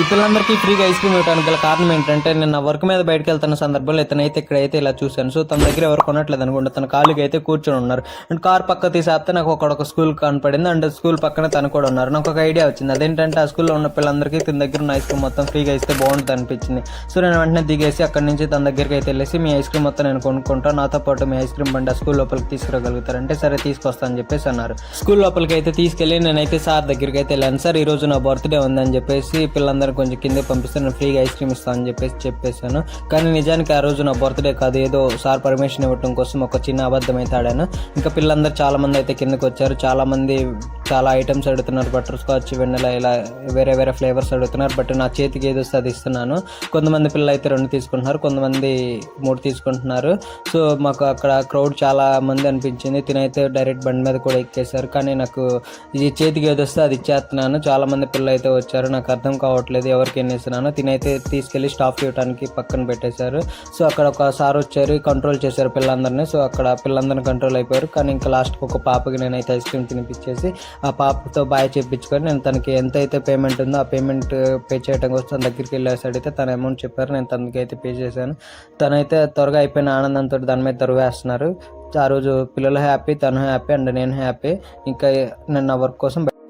ఈ పిల్లలందరికీ ఫ్రీగా ఐస్ క్రీమ్ ఇవ్వడానికి గల కారణం ఏంటంటే, నేను వర్క్ మీద బయటకు వెళ్తున్న సందర్భంలో ఇతనైతే ఇక్కడైతే ఇలా చూశాను. సో తన దగ్గర ఎవరు కొనట్లేదు అనుకుంటా, తన ఖాళీగా అయితే కూర్చొని ఉన్నారు. అండ్ కార్ పక్క తీసేస్తే నాకు ఒక స్కూల్ కనపడింది. అండ్ స్కూల్ పక్కన తను కూడా ఉన్నారు. నాకు ఒక ఐడియా వచ్చింది. అదేంటంటే, ఆ స్కూల్లో ఉన్న పిల్లలందరికీ తన దగ్గర ఉన్న ఐస్ క్రీమ్ మొత్తం ఫ్రీగా ఇస్తే బాగుంటుంది అనిపించింది. సో నేను వెంటనే దిగేసి అక్కడి నుంచి తన దగ్గరికి అయితే వెళ్ళేసి, మీ ఐస్ క్రీమ్ మొత్తం నేను కొనుక్కుంటాను, నాతో పాటు మీ ఐస్ క్రీమ్ బండి ఆ స్కూల్ లోపలికి తీసుకురాగలుగుతారంటే సరే తీసుకొస్తా అని చెప్పేసి అన్నారు. స్కూల్ లోపలికి అయితే తీసుకెళ్ళి నేనైతే సార్ దగ్గరికి అయితే వెళ్ళాను. సార్ ఈ రోజు నా బర్త్డే ఉందని చెప్పేసి పిల్లలందరూ కొంచెం కిందే పంపిస్తే నేను ఫ్రీగా ఐస్ క్రీమ్ ఇస్తాను అని చెప్పేసాను. కానీ నిజానికి ఆ రోజు నా బర్త్డే కాదు, ఏదో సార్ పర్మిషన్ ఇవ్వడం కోసం ఒక చిన్న అబద్ధం అయితే ఆడాను. ఇంకా పిల్లలందరూ చాలా మంది అయితే కిందకి వచ్చారు. చాలా మంది చాలా ఐటమ్స్ అడుగుతున్నారు, బటర్ స్కాచ్, వెన్నెల, ఇలా వేరే వేరే ఫ్లేవర్స్ అడుగుతున్నారు. బట్ నా చేతికి ఏదో వస్తే అది ఇస్తున్నాను. కొంతమంది పిల్లలు అయితే 2 తీసుకుంటున్నారు, కొంతమంది 3 తీసుకుంటున్నారు. సో మాకు అక్కడ క్రౌడ్ చాలా మంది అనిపించింది. తినైతే డైరెక్ట్ బండి మీద కూడా ఎక్కేశారు. కానీ నాకు ఇది చేతికి ఏది వస్తే అది ఇచ్చేస్తున్నాను. చాలా మంది పిల్లలు అయితే వచ్చారు, నాకు అర్థం కావట్లేదు ఎవరికి ఎన్ని ఇస్తున్నాను. తినైతే తీసుకెళ్లి స్టాఫ్ ఇవ్వడానికి పక్కన పెట్టేశారు. సో అక్కడ ఒక సార్ వచ్చారు, కంట్రోల్ చేశారు పిల్లలందరినీ. సో అక్కడ పిల్లలందరినీ కంట్రోల్ అయిపోయారు. కానీ ఇంకా లాస్ట్కి ఒక పాపకి నేనైతే ఐస్ క్రీమ్ తినిపించేసి ఆ పాపతో బాయ్ చెప్పించుకొని నేను తనకి ఎంతైతే పేమెంట్ ఉందో ఆ పేమెంట్ పే చేయడం కోసం తన దగ్గరికి వెళ్ళేసాడైతే తన అమౌంట్ చెప్పారు. నేను తనకి అయితే పే చేశాను. తనైతే త్వరగా అయిపోయిన ఆనందంతో దాని మీద తరువేస్తున్నారు. ఆ రోజు పిల్లలు హ్యాపీ, తను హ్యాపీ, అండ్ నేను హ్యాపీ. ఇంకా నేను నా వర్క్ కోసం